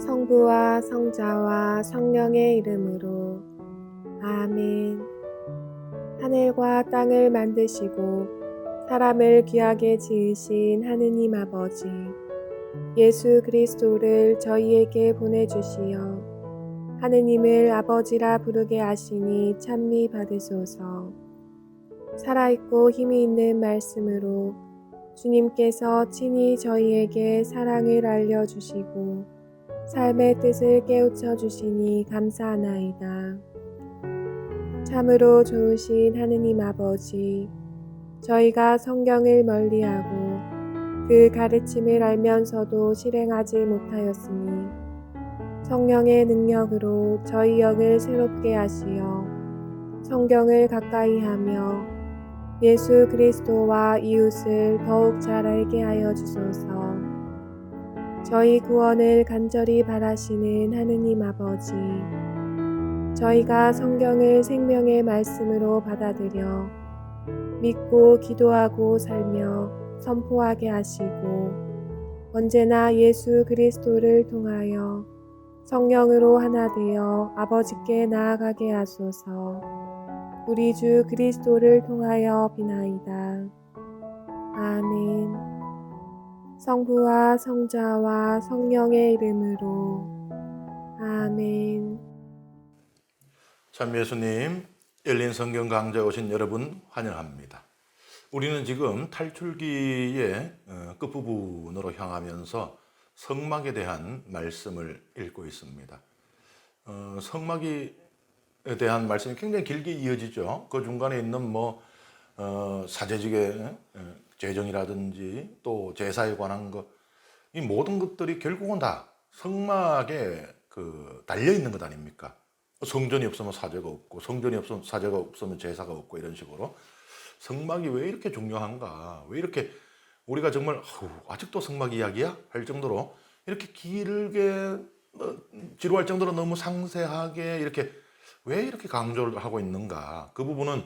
성부와 성자와 성령의 이름으로 아멘. 하늘과 땅을 만드시고 사람을 귀하게 지으신 하느님 아버지, 예수 그리스도를 저희에게 보내주시어 하느님을 아버지라 부르게 하시니 찬미 받으소서. 살아있고 힘이 있는 말씀으로 주님께서 친히 저희에게 사랑을 알려주시고 삶의 뜻을 깨우쳐 주시니 감사하나이다. 참으로 좋으신 하느님 아버지, 저희가 성경을 멀리하고 그 가르침을 알면서도 실행하지 못하였으니 성령의 능력으로 저희 영을 새롭게 하시어 성경을 가까이 하며 예수 그리스도와 이웃을 더욱 잘 알게 하여 주소서. 저희 구원을 간절히 바라시는 하느님 아버지, 저희가 성경을 생명의 말씀으로 받아들여 믿고 기도하고 살며 선포하게 하시고 언제나 예수 그리스도를 통하여 성령으로 하나 되어 아버지께 나아가게 하소서. 우리 주 그리스도를 통하여 비나이다. 아멘. 성부와 성자와 성령의 이름으로 아멘. 참 예수님, 열린 성경 강좌에 오신 여러분 환영합니다. 우리는 지금 탈출기의 끝부분으로 향하면서 성막에 대한 말씀을 읽고 있습니다. 성막에 대한 말씀이 굉장히 길게 이어지죠. 그 중간에 있는 사제직의 재정이라든지 또 제사에 관한 것, 이 모든 것들이 결국은 다 성막에 달려 있는 것 아닙니까? 성전이 없으면 사제가 없고, 성전이 없으면 사제가 없으면 제사가 없고, 이런 식으로 성막이 왜 이렇게 중요한가? 왜 이렇게 우리가 정말 아직도 성막 이야기야? 할 정도로 이렇게 길게 지루할 정도로 너무 상세하게 이렇게 왜 이렇게 강조를 하고 있는가? 그 부분은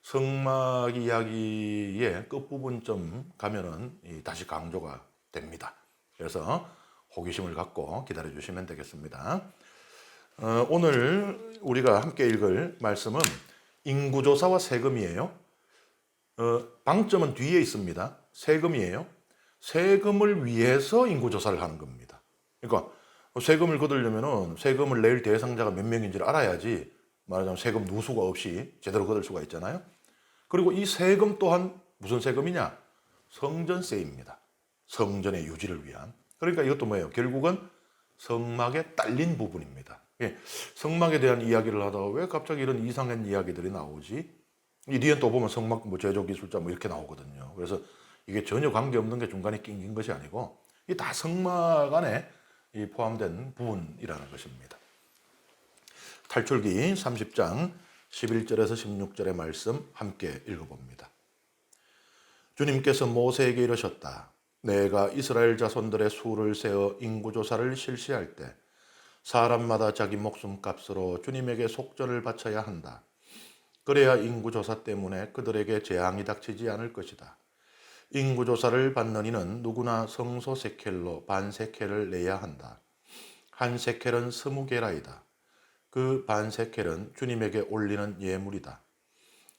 성막 이야기의 끝부분쯤 가면은 다시 강조가 됩니다. 그래서 호기심을 갖고 기다려 주시면 되겠습니다. 오늘 우리가 함께 읽을 말씀은 인구조사와 세금이에요. 방점은 뒤에 있습니다. 세금이에요. 세금을 위해서 인구조사를 하는 겁니다. 그러니까 세금을 거두려면 세금을 낼 대상자가 몇 명인지를 알아야지 말하자면 세금 누수가 없이 제대로 거둘 수가 있잖아요. 그리고 이 세금 또한 무슨 세금이냐? 성전세입니다. 성전의 유지를 위한. 그러니까 이것도 뭐예요? 결국은 성막에 딸린 부분입니다. 성막에 대한 이야기를 하다가 왜 갑자기 이런 이상한 이야기들이 나오지? 이 뒤에 또 보면 성막 제조기술자 이렇게 나오거든요. 그래서 이게 전혀 관계없는 게 중간에 낀 것이 아니고 이 다 성막 안에 포함된 부분이라는 것입니다. 탈출기 30장 11절에서 16절의 말씀 함께 읽어봅니다. 주님께서 모세에게 이르셨다. 내가 이스라엘 자손들의 수를 세어 인구조사를 실시할 때 사람마다 자기 목숨값으로 주님에게 속전을 바쳐야 한다. 그래야 인구조사 때문에 그들에게 재앙이 닥치지 않을 것이다. 인구조사를 받는 이는 누구나 성소 세켈로 반 세켈을 내야 한다. 한 세켈은 20게라이다. 그 반 세켈은 주님에게 올리는 예물이다.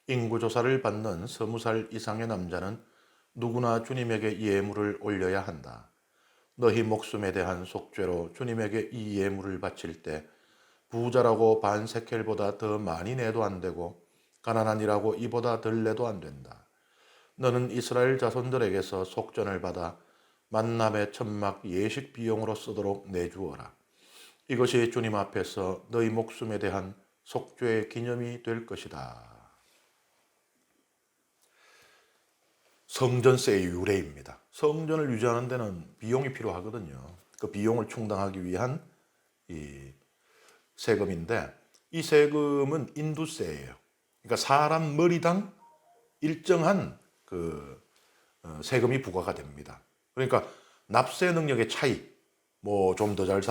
인구조사를 받는 20살 이상의 남자는 누구나 주님에게 예물을 올려야 한다. 너희 목숨에 대한 속죄로 주님에게 이 예물을 바칠 때 부자라고 반 세켈보다 더 많이 내도 안 되고 가난한 이라고 이보다 덜 내도 안 된다. 너는 이스라엘 자손들에게서 속전을 받아 만남의 천막 예식 비용으로 쓰도록 내주어라. 이것이 주님 앞에서 너희 목숨에 대한 속죄의 기념이 될 것이다. 성전세의 유래입니다. 성전을 유지하는 데는 비용이 필요하거든요. 그 비용을 충당하기 위한 이 세금인데 이 세금은 인두세예요. 그러니까 사람 머리당 일정한 세금이 부과가 됩니다. 그러니까 납세 능력의 차이, 좀 더 잘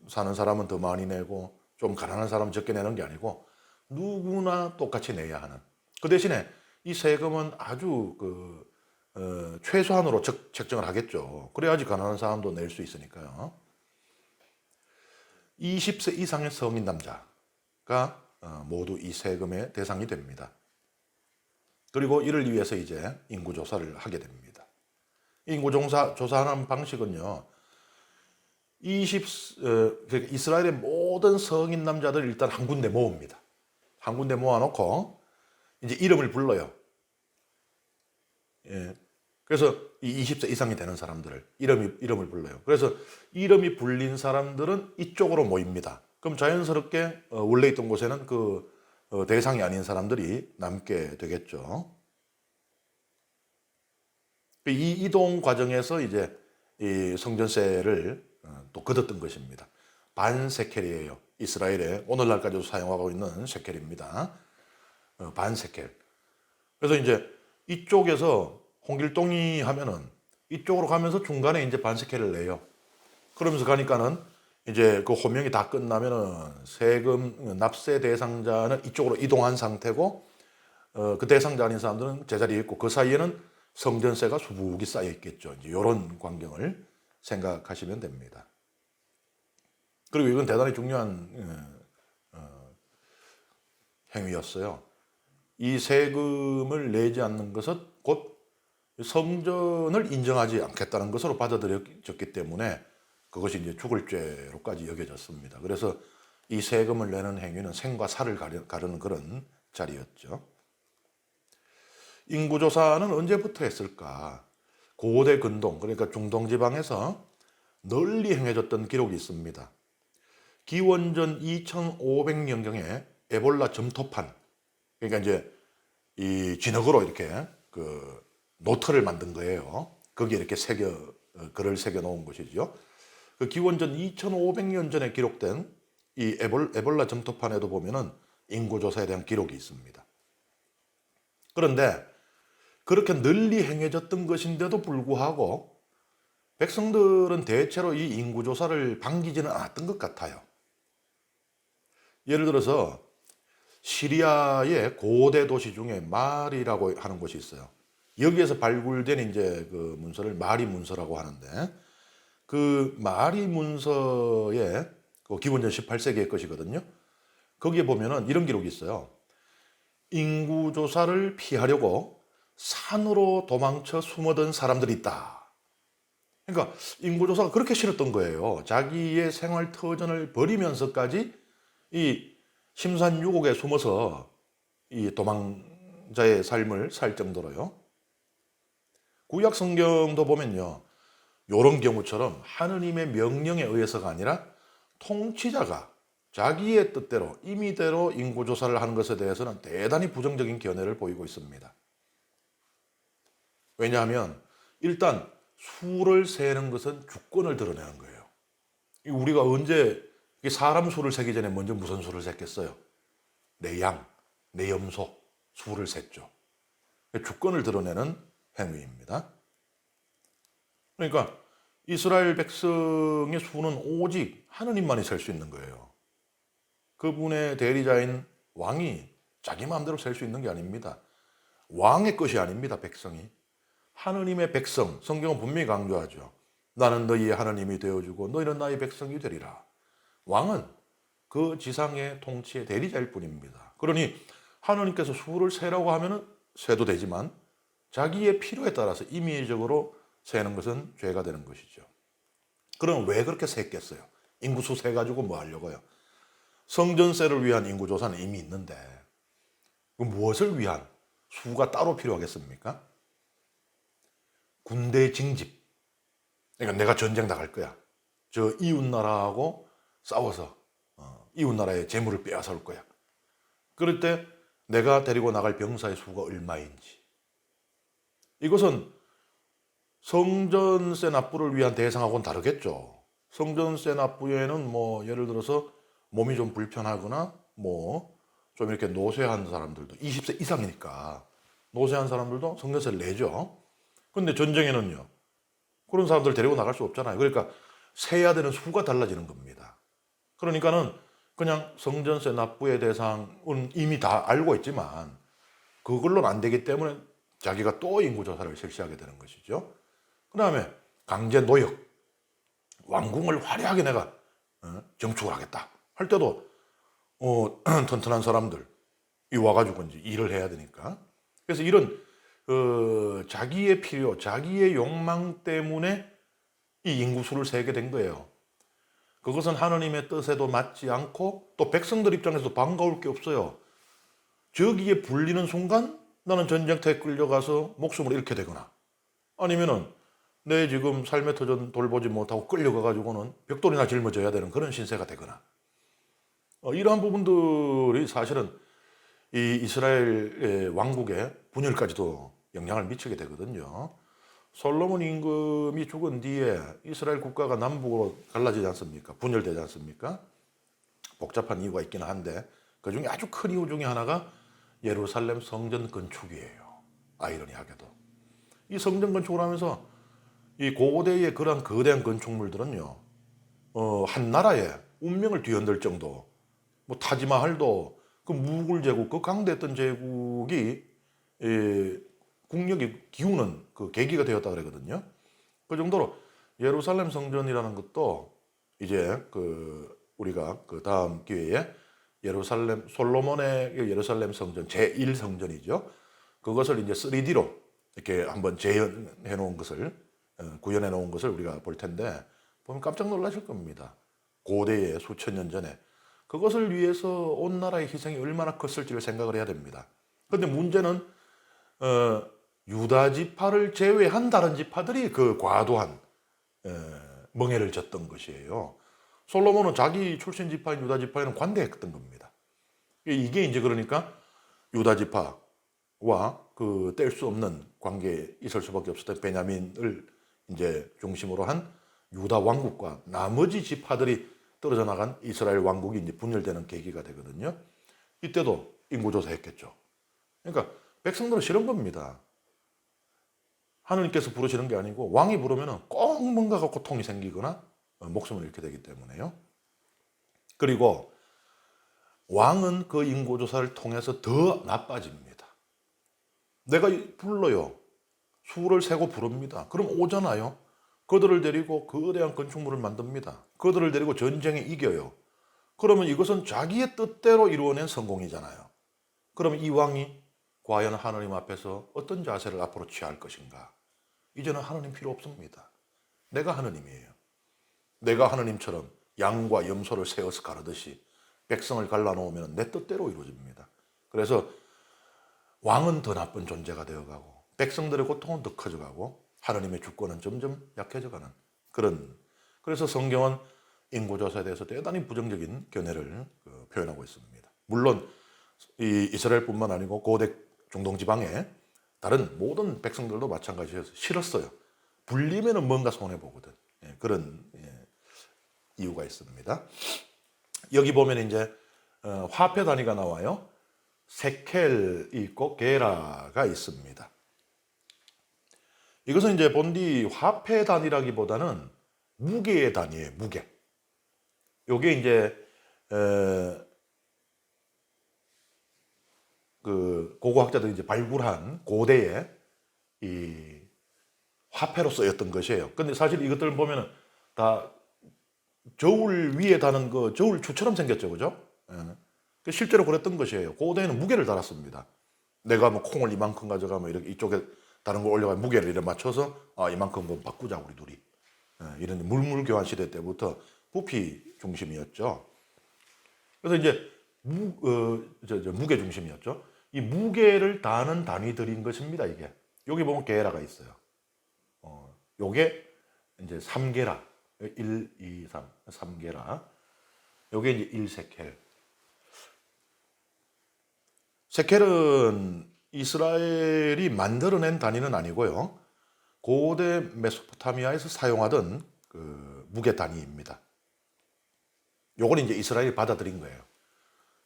사는 사람은 더 많이 내고 좀 가난한 사람은 적게 내는 게 아니고 누구나 똑같이 내야 하는. 그 대신에 이 세금은 아주 최소한으로 책정을 하겠죠. 그래야지 가난한 사람도 낼 수 있으니까요. 20세 이상의 성인 남자가 모두 이 세금의 대상이 됩니다. 그리고 이를 위해서 이제 인구조사를 하게 됩니다. 인구조사하는 방식은요, 이스라엘의 모든 성인 남자들 일단 한 군데 모읍니다. 한 군데 모아놓고 이제 이름을 불러요. 예. 그래서 이 20세 이상이 되는 사람들을 이름을 불러요. 그래서 이름이 불린 사람들은 이쪽으로 모입니다. 그럼 자연스럽게 원래 있던 곳에는 그 대상이 아닌 사람들이 남게 되겠죠. 이 이동 과정에서 이제 이 성전세를 또 걷었던 것입니다. 반 세켈이에요. 이스라엘에 오늘날까지도 사용하고 있는 세켈입니다. 반 세켈. 그래서 이제 이쪽에서 홍길동이 하면은 이쪽으로 가면서 중간에 이제 반 세켈을 내요. 그러면서 가니까는 이제 그 호명이 다 끝나면은 세금 납세 대상자는 이쪽으로 이동한 상태고 그 대상자 아닌 사람들은 제자리에 있고 그 사이에는 성전세가 수북이 쌓여 있겠죠. 이제 이런 광경을 생각하시면 됩니다. 그리고 이건 대단히 중요한 행위였어요. 이 세금을 내지 않는 것은 곧 성전을 인정하지 않겠다는 것으로 받아들여졌기 때문에 그것이 이제 죽을 죄로까지 여겨졌습니다. 그래서 이 세금을 내는 행위는 생과 사를 가르는 그런 자리였죠. 인구조사는 언제부터 했을까? 고대 근동, 그러니까 중동지방에서 널리 행해졌던 기록이 있습니다. 기원전 2500년경에 에볼라 점토판, 그러니까 이제 이 진흙으로 이렇게 그 노트를 만든 거예요. 거기에 이렇게 글을 새겨 놓은 것이죠. 그 기원전 2500년 전에 기록된 이 에볼라 점토판에도 보면은 인구조사에 대한 기록이 있습니다. 그런데 그렇게 널리 행해졌던 것인데도 불구하고 백성들은 대체로 이 인구조사를 반기지는 않았던 것 같아요. 예를 들어서 시리아의 고대 도시 중에 말이라고 하는 곳이 있어요. 여기에서 발굴된 이제 그 문서를 마리 문서라고 하는데 그 마리 문서의 그 기원전 18세기의 것이거든요. 거기에 보면은 이런 기록이 있어요. 인구조사를 피하려고 산으로 도망쳐 숨어든 사람들이 있다. 그러니까 인구조사가 그렇게 싫었던 거예요. 자기의 생활 터전을 버리면서까지 이 심산유곡에 숨어서 이 도망자의 삶을 살 정도로요. 구약 성경도 보면요. 이런 경우처럼 하느님의 명령에 의해서가 아니라 통치자가 자기의 뜻대로 임의대로 인구조사를 하는 것에 대해서는 대단히 부정적인 견해를 보이고 있습니다. 왜냐하면 일단 수를 세는 것은 주권을 드러내는 거예요. 우리가 언제 사람 수를 세기 전에 먼저 무슨 수를 셌겠어요? 내 양, 내 염소 수를 셌죠. 주권을 드러내는 행위입니다. 그러니까 이스라엘 백성의 수는 오직 하느님만이 셀 수 있는 거예요. 그분의 대리자인 왕이 자기 마음대로 셀 수 있는 게 아닙니다. 왕의 것이 아닙니다, 백성이. 하느님의 백성, 성경은 분명히 강조하죠. 나는 너희의 하느님이 되어주고 너희는 나의 백성이 되리라. 왕은 그 지상의 통치의 대리자일 뿐입니다. 그러니 하느님께서 수를 세라고 하면 세도 되지만 자기의 필요에 따라서 임의적으로 세는 것은 죄가 되는 것이죠. 그럼 왜 그렇게 셌겠어요? 인구수 세가지고 뭐 하려고요? 성전세를 위한 인구조사는 이미 있는데 무엇을 위한 수가 따로 필요하겠습니까? 군대 징집. 그러니까 내가 전쟁 나갈 거야. 저 이웃나라하고 싸워서 이웃나라의 재물을 빼앗아올 거야. 그럴 때 내가 데리고 나갈 병사의 수가 얼마인지. 이것은 성전세 납부를 위한 대상하고는 다르겠죠. 성전세 납부에는 뭐 예를 들어서 몸이 좀 불편하거나 뭐 좀 이렇게 노쇠한 사람들도 20세 이상이니까 노쇠한 사람들도 성전세를 내죠. 근데 전쟁에는요. 그런 사람들 데리고 나갈 수 없잖아요. 그러니까 세야 되는 수가 달라지는 겁니다. 그러니까는 그냥 성전세 납부의 대상은 이미 다 알고 있지만 그걸로는 안 되기 때문에 자기가 또 인구조사를 실시하게 되는 것이죠. 그 다음에 강제 노역. 왕궁을 화려하게 내가 정축을 하겠다 할 때도 튼튼한 사람들 이 와가지고 이제 일을 해야 되니까. 그래서 이런 자기의 필요, 자기의 욕망 때문에 이 인구수를 세게 된 거예요. 그것은 하느님의 뜻에도 맞지 않고 또 백성들 입장에서도 반가울 게 없어요. 저기에 불리는 순간 나는 전쟁터에 끌려가서 목숨을 잃게 되거나 아니면은 내 지금 삶의 터전 돌보지 못하고 끌려가가지고는 벽돌이나 짊어져야 되는 그런 신세가 되거나 이러한 부분들이 사실은 이 이스라엘 왕국의 분열까지도 영향을 미치게 되거든요. 솔로몬 임금이 죽은 뒤에 이스라엘 국가가 남북으로 갈라지지 않습니까? 분열되지 않습니까? 복잡한 이유가 있기는 한데 그 중에 아주 큰 이유 중에 하나가 예루살렘 성전 건축이에요. 아이러니하게도. 이 성전 건축을 하면서 이 고대의 그런 거대한 건축물들은요, 한 나라의 운명을 뒤흔들 정도, 뭐 타지마할도 그 무굴 제국, 그 강대했던 제국이 국력이 기우는 그 계기가 되었다 그러거든요. 그 정도로 예루살렘 성전이라는 것도 이제 우리가 그 다음 기회에 솔로몬의 예루살렘 성전 제1성전이죠. 그것을 이제 3D로 이렇게 한번 재현해 놓은 것을 구현해 놓은 것을 우리가 볼 텐데 보면 깜짝 놀라실 겁니다. 고대의 수천 년 전에 그것을 위해서 온 나라의 희생이 얼마나 컸을지를 생각을 해야 됩니다. 그런데 문제는 유다 지파를 제외한 다른 지파들이 그 과도한 멍해를 졌던 것이에요. 솔로몬은 자기 출신 지파인 유다 지파에는 관대했던 겁니다. 이게 이제 그러니까 유다 지파와 그 뗄 수 없는 관계에 있을 수밖에 없었던 베냐민을 이제 중심으로 한 유다 왕국과 나머지 지파들이 떨어져 나간 이스라엘 왕국이 이제 분열되는 계기가 되거든요. 이때도 인구조사했겠죠. 그러니까 백성들은 싫은 겁니다. 하느님께서 부르시는 게 아니고 왕이 부르면 꼭 뭔가가 고통이 생기거나 목숨을 잃게 되기 때문에요. 그리고 왕은 그 인구조사를 통해서 더 나빠집니다. 내가 불러요. 수를 세고 부릅니다. 그럼 오잖아요. 그들을 데리고 거대한 건축물을 만듭니다. 그들을 데리고 전쟁에 이겨요. 그러면 이것은 자기의 뜻대로 이루어낸 성공이잖아요. 그럼 이 왕이 과연 하느님 앞에서 어떤 자세를 앞으로 취할 것인가? 이제는 하느님 필요 없습니다. 내가 하느님이에요. 내가 하느님처럼 양과 염소를 세워서 가르듯이 백성을 갈라놓으면 내 뜻대로 이루어집니다. 그래서 왕은 더 나쁜 존재가 되어가고 백성들의 고통은 더 커져가고 하느님의 주권은 점점 약해져가는 그런. 그래서 성경은 인구조사에 대해서 대단히 부정적인 견해를 표현하고 있습니다. 물론 이 이스라엘뿐만 아니고 고대 중동 지방의 다른 모든 백성들도 마찬가지여서 싫었어요. 불리면은 뭔가 손해 보거든. 그런 이유가 있습니다. 여기 보면 이제 화폐 단위가 나와요. 세켈이 있고 게라가 있습니다. 이것은 이제 본디 화폐 단위라기보다는 무게의 단위예요. 무게. 요게 이제 그 고고학자들이 이제 발굴한 고대의 이 화폐로 쓰였던 것이에요. 근데 사실 이것들을 보면은 다 저울 위에 다는 그 저울추처럼 생겼죠, 그죠? 실제로 그랬던 것이에요. 고대에는 무게를 달았습니다. 내가 뭐 콩을 이만큼 가져가면 이렇게 이쪽에 다른 걸 올려가 무게를 이렇게 맞춰서 이만큼 뭐 바꾸자 우리 둘이. 이런 물물교환 시대 때부터 부피 중심이었죠. 그래서 이제 무게 중심이었죠. 이 무게를 다는 단위들인 것입니다. 이게 여기 보면 게라가 있어요. 요게 이제 3게라, 1, 2, 3, 3게라. 요게 이제 1세켈. 세켈은 이스라엘이 만들어낸 단위는 아니고요. 고대 메소포타미아에서 사용하던 그 무게 단위입니다. 요건 이제 이스라엘이 받아들인 거예요.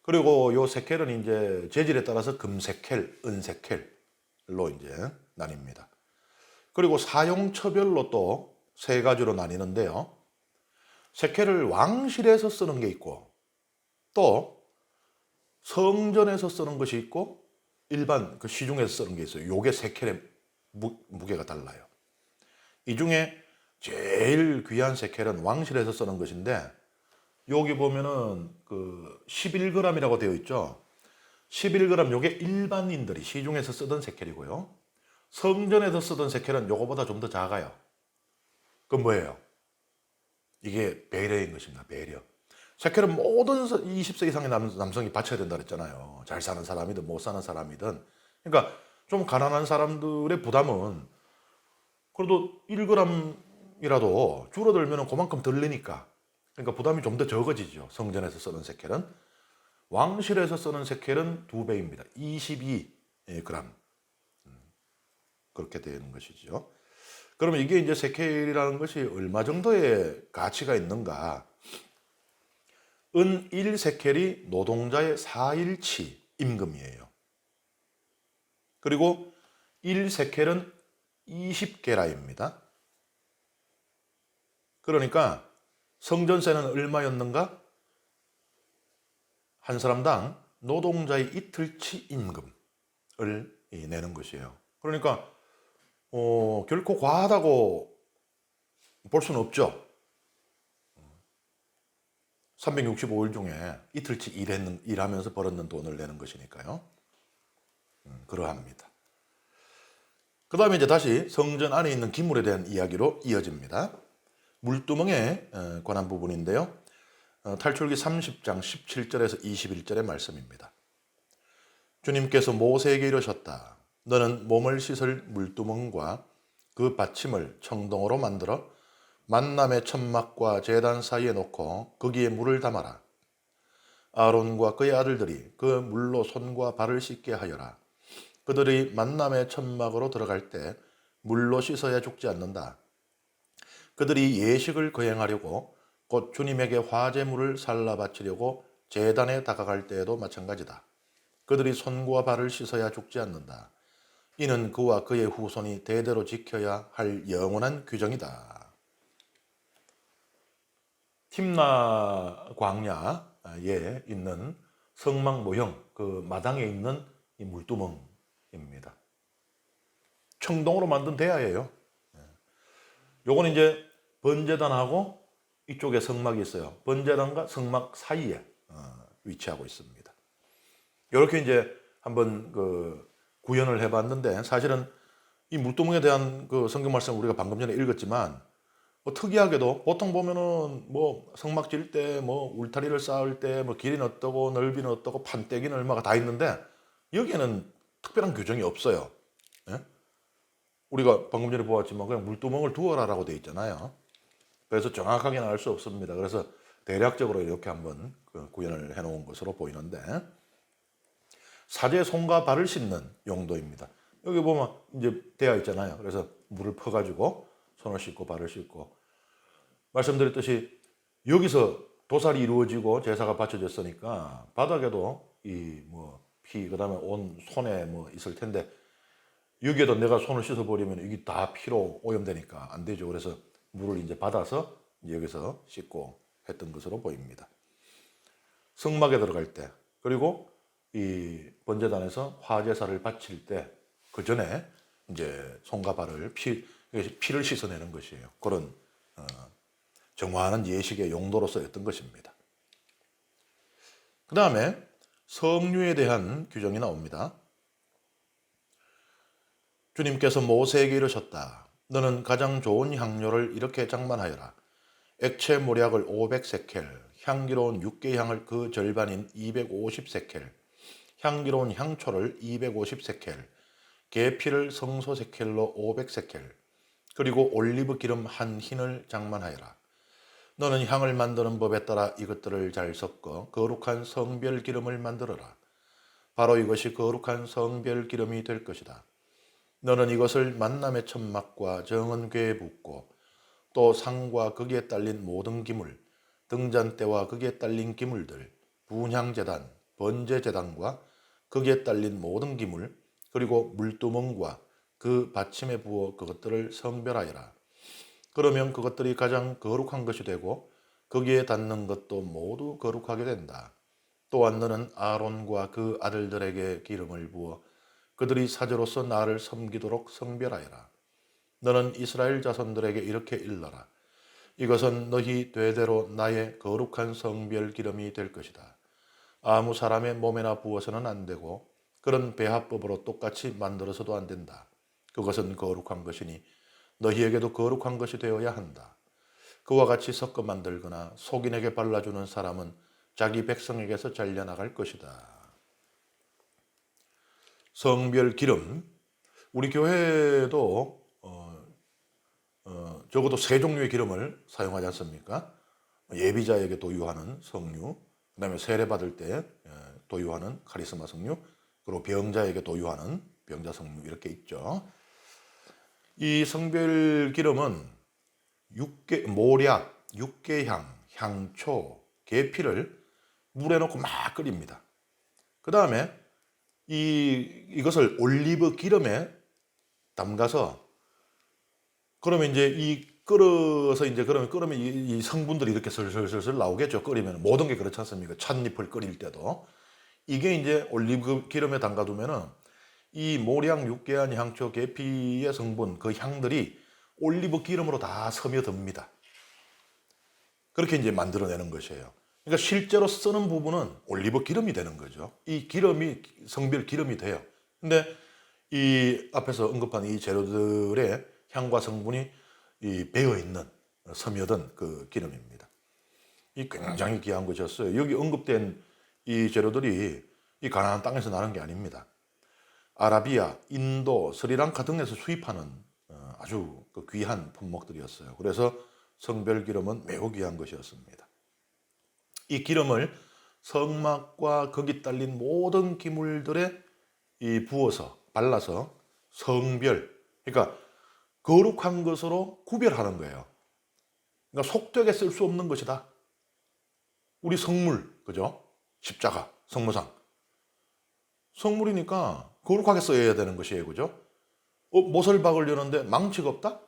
그리고 요 세켈은 이제 재질에 따라서 금세켈, 은세켈로 이제 나뉩니다. 그리고 사용처별로 또 세 가지로 나뉘는데요. 세켈을 왕실에서 쓰는 게 있고 또 성전에서 쓰는 것이 있고 일반 그 시중에서 쓰는 게 있어요. 요게 세켈의 무게가 달라요. 이 중에 제일 귀한 세켈은 왕실에서 쓰는 것인데 여기 보면은 그 11g이라고 되어 있죠. 11g 요게 일반인들이 시중에서 쓰던 세켈이고요. 성전에서 쓰던 세켈은 요거보다 좀 더 작아요. 그건 뭐예요? 이게 배려인 것입니다. 배려. 세켈은 모든 20세 이상의 남성이 바쳐야 된다 그랬잖아요. 잘 사는 사람이든 못 사는 사람이든. 그러니까 좀 가난한 사람들의 부담은 그래도 1g이라도 줄어들면 그만큼 들리니까. 그러니까 부담이 좀 더 적어지죠. 성전에서 쓰는 세켈은. 왕실에서 쓰는 세켈은 2배입니다. 22g. 그렇게 되는 것이죠. 그러면 이게 이제 세켈이라는 것이 얼마 정도의 가치가 있는가? 은 1세켈이 노동자의 4일치 임금이에요. 그리고 1세켈은 20게라입니다. 그러니까 성전세는 얼마였는가? 한 사람당 노동자의 이틀치 임금을 내는 것이에요. 그러니까 결코 과하다고 볼 수는 없죠. 365일 중에 이틀치 일하면서 벌었는 돈을 내는 것이니까요. 그러합니다. 그 다음에 이제 다시 성전 안에 있는 기물에 대한 이야기로 이어집니다. 물두멍에 관한 부분인데요. 탈출기 30장 17절에서 21절의 말씀입니다. 주님께서 모세에게 이르셨다. 너는 몸을 씻을 물두멍과 그 받침을 청동으로 만들어 만남의 천막과 제단 사이에 놓고 거기에 물을 담아라. 아론과 그의 아들들이 그 물로 손과 발을 씻게 하여라. 그들이 만남의 천막으로 들어갈 때 물로 씻어야 죽지 않는다. 그들이 예식을 거행하려고 곧 주님에게 화제물을 살라 바치려고 제단에 다가갈 때에도 마찬가지다. 그들이 손과 발을 씻어야 죽지 않는다. 이는 그와 그의 후손이 대대로 지켜야 할 영원한 규정이다. 팀나 광야에 있는 성막 모형, 그 마당에 있는 이 물두멍입니다. 청동으로 만든 대야예요. 요건 이제 번제단하고 이쪽에 성막이 있어요. 번제단과 성막 사이에 위치하고 있습니다. 이렇게 이제 한번 그 구현을 해봤는데 사실은 이 물두멍에 대한 그 성경 말씀 우리가 방금 전에 읽었지만 특이하게도 보통 보면은 뭐 성막 질 때 뭐 울타리를 쌓을 때 뭐 길이는 어떠고 넓이는 어떠고 판때기는 얼마가 다 있는데 여기에는 특별한 규정이 없어요. 예? 우리가 방금 전에 보았지만 그냥 물두멍을 두어라라고 되어 있잖아요. 그래서 정확하게는 알 수 없습니다. 그래서 대략적으로 이렇게 한번 구현을 해놓은 것으로 보이는데 사제 손과 발을 씻는 용도입니다. 여기 보면 이제 되어 있잖아요. 그래서 물을 퍼가지고 손을 씻고 발을 씻고 말씀드렸듯이 여기서 도살이 이루어지고 제사가 바쳐졌으니까 바닥에도 이 뭐 피 그다음에 온 손에 뭐 있을 텐데 여기에도 내가 손을 씻어버리면 이게 다 피로 오염되니까 안 되죠. 그래서 물을 이제 받아서 이제 여기서 씻고 했던 것으로 보입니다. 성막에 들어갈 때 그리고 이 번제단에서 화제사를 바칠 때 그 전에 이제 손과 발을 피를 씻어내는 것이에요. 그런 정화하는 예식의 용도로 쓰였던 것입니다. 그 다음에 성류에 대한 규정이 나옵니다. 주님께서 모세에게 이르셨다. 너는 가장 좋은 향료를 이렇게 장만하여라. 액체 모략을 500세켈, 향기로운 육개향을 그 절반인 250세켈, 향기로운 향초를 250세켈, 계피를 성소세켈로 500세켈, 그리고 올리브 기름 한 흰을 장만하여라. 너는 향을 만드는 법에 따라 이것들을 잘 섞어 거룩한 성별 기름을 만들어라. 바로 이것이 거룩한 성별 기름이 될 것이다. 너는 이것을 만남의 천막과 정은궤에 붓고 또 상과 거기에 딸린 모든 기물, 등잔대와 거기에 딸린 기물들, 분향제단, 번제제단과 거기에 딸린 모든 기물, 그리고 물두멍과 그 받침에 부어 그것들을 성별하여라. 그러면 그것들이 가장 거룩한 것이 되고 거기에 닿는 것도 모두 거룩하게 된다. 또한 너는 아론과 그 아들들에게 기름을 부어 그들이 사제로서 나를 섬기도록 성별하여라. 너는 이스라엘 자손들에게 이렇게 일러라. 이것은 너희 되대로 나의 거룩한 성별 기름이 될 것이다. 아무 사람의 몸에나 부어서는 안 되고 그런 배합법으로 똑같이 만들어서도 안 된다. 그것은 거룩한 것이니 너희에게도 거룩한 것이 되어야 한다. 그와 같이 섞어 만들거나 속인에게 발라주는 사람은 자기 백성에게서 잘려나갈 것이다. 성별 기름, 우리 교회도 적어도 세 종류의 기름을 사용하지 않습니까? 예비자에게 도유하는 성류, 그 다음에 세례 받을 때 도유하는 카리스마 성류, 그리고 병자에게 도유하는 병자 성류, 이렇게 있죠. 이 성별 기름은 모략, 육개향, 향초, 계피를 물에 넣고 막 끓입니다. 그 다음에 이것을 올리브 기름에 담가서, 그러면 이제 끓으면 이 성분들이 이렇게 슬슬슬 나오겠죠. 끓이면 모든 게 그렇지 않습니까? 찻잎을 끓일 때도 이게 이제 올리브 기름에 담가두면은 이 모량, 육개한, 향초, 계피의 성분, 그 향들이 올리브 기름으로 다 스며듭니다. 그렇게 이제 만들어내는 것이에요. 그러니까 실제로 쓰는 부분은 올리브 기름이 되는 거죠. 이 기름이 성별 기름이 돼요. 근데 이 앞에서 언급한 이 재료들의 향과 성분이 배어 있는, 스며든 그 기름입니다. 이 굉장히 귀한 것이었어요. 여기 언급된 이 재료들이 이 가나안 땅에서 나는 게 아닙니다. 아라비아, 인도, 스리랑카 등에서 수입하는 아주 귀한 품목들이었어요. 그래서 성별 기름은 매우 귀한 것이었습니다. 이 기름을 성막과 거기 딸린 모든 기물들에 부어서 발라서 성별, 그러니까 거룩한 것으로 구별하는 거예요. 그러니까 속되게 쓸 수 없는 것이다. 우리 성물, 그죠? 십자가, 성모상. 성물이니까 거룩하게 써야 되는 것이에요, 그죠? 못을 박으려는데 망치가 없다?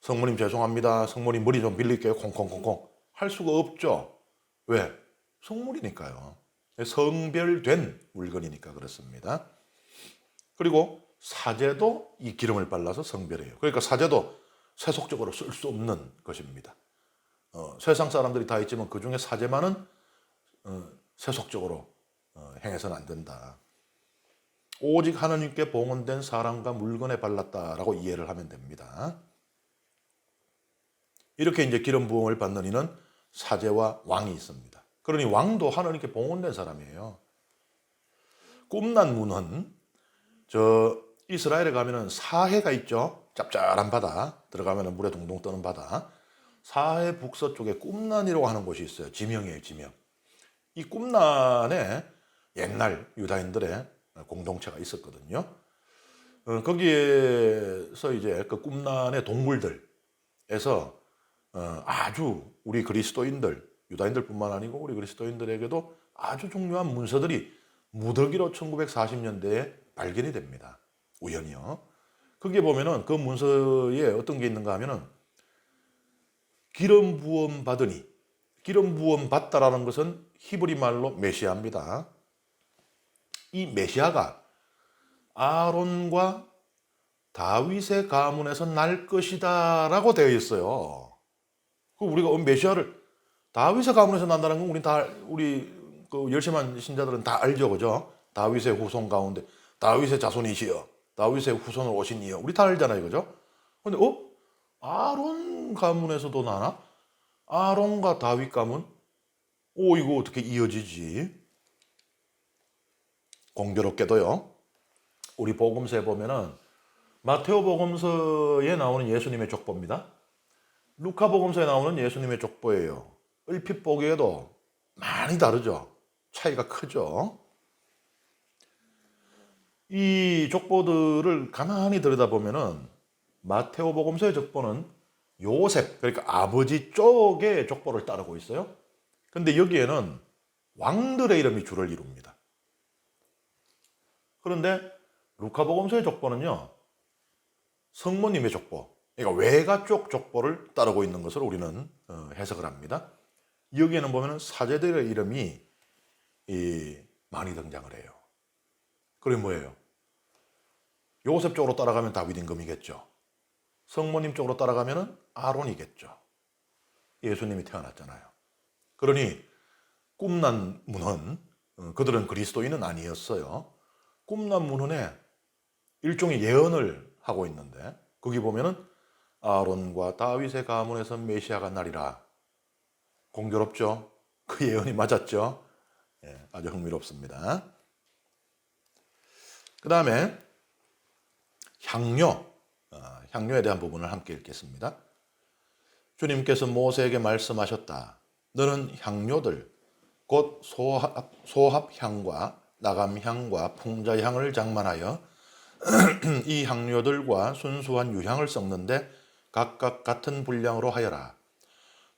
성모님 죄송합니다. 성모님 머리 좀 빌릴게요. 콩콩콩콩. 할 수가 없죠. 왜? 성물이니까요. 성별된 물건이니까 그렇습니다. 그리고 사제도 이 기름을 발라서 성별해요. 그러니까 사제도 세속적으로 쓸 수 없는 것입니다. 세상 사람들이 다 있지만 그 중에 사제만은 세속적으로 행해서는 안 된다. 오직 하나님께 봉헌된 사람과 물건에 발랐다라고 이해를 하면 됩니다. 이렇게 이제 기름 부음을 받는 이는 사제와 왕이 있습니다. 그러니 왕도 하나님께 봉헌된 사람이에요. 꿈난문은 이스라엘에 가면은 사해가 있죠. 짭짤한 바다 들어가면은 물에 동동 떠는 바다. 사해 북서쪽에 꿈난이라고 하는 곳이 있어요. 지명이에요, 지명. 이 꿈난에 옛날 유다인들의 공동체가 있었거든요. 거기에서 이제 그 꿈난의 동굴들에서 아주 우리 그리스도인들, 유다인들뿐만 아니고 우리 그리스도인들에게도 아주 중요한 문서들이 무더기로 1940년대에 발견이 됩니다. 우연히요. 거기에 보면은 그 문서에 어떤 게 있는가 하면은 기름 부음 받으니, 기름 부음 받다라는 것은 히브리 말로 메시아입니다. 이 메시아가 아론과 다윗의 가문에서 날 것이다 라고 되어 있어요. 우리가 메시아를 다윗의 가문에서 난다는 건 우리 그 열심한 신자들은 다 알죠, 그죠? 다윗의 후손 가운데 다윗의 자손이시여, 다윗의 후손으로 오신 이여, 우리 다 알잖아요, 그죠? 근데 아론 가문에서도 나나? 아론과 다윗 가문? 이거 어떻게 이어지지? 공교롭게도요, 우리 복음서에 보면은 마테오 복음서에 나오는 예수님의 족보입니다. 루카 복음서에 나오는 예수님의 족보예요. 얼핏 보기에도 많이 다르죠. 차이가 크죠. 이 족보들을 가만히 들여다보면은 마테오 복음서의 족보는 요셉, 그러니까 아버지 쪽의 족보를 따르고 있어요. 근데 여기에는 왕들의 이름이 주를 이룹니다. 그런데 루카복음서의 족보는요, 성모님의 족보, 그러니까 외가 쪽 족보를 따르고 있는 것을 우리는 해석을 합니다. 여기에는 보면 사제들의 이름이 많이 등장을 해요. 그게 뭐예요? 요셉 쪽으로 따라가면 다윗 임금이겠죠. 성모님 쪽으로 따라가면 아론이겠죠. 예수님이 태어났잖아요. 그러니 꿈난 문헌, 그들은 그리스도인은 아니었어요. 꿈난 문헌에 일종의 예언을 하고 있는데 거기 보면은 아론과 다윗의 가문에서 메시아가 나리라. 공교롭죠? 그 예언이 맞았죠? 예, 아주 흥미롭습니다. 그 다음에 향료, 향료에 대한 부분을 함께 읽겠습니다. 주님께서 모세에게 말씀하셨다. 너는 향료들, 곧 소합향과 나감향과 풍자향을 장만하여 이 향료들과 순수한 유향을 섞는데 각각 같은 분량으로 하여라.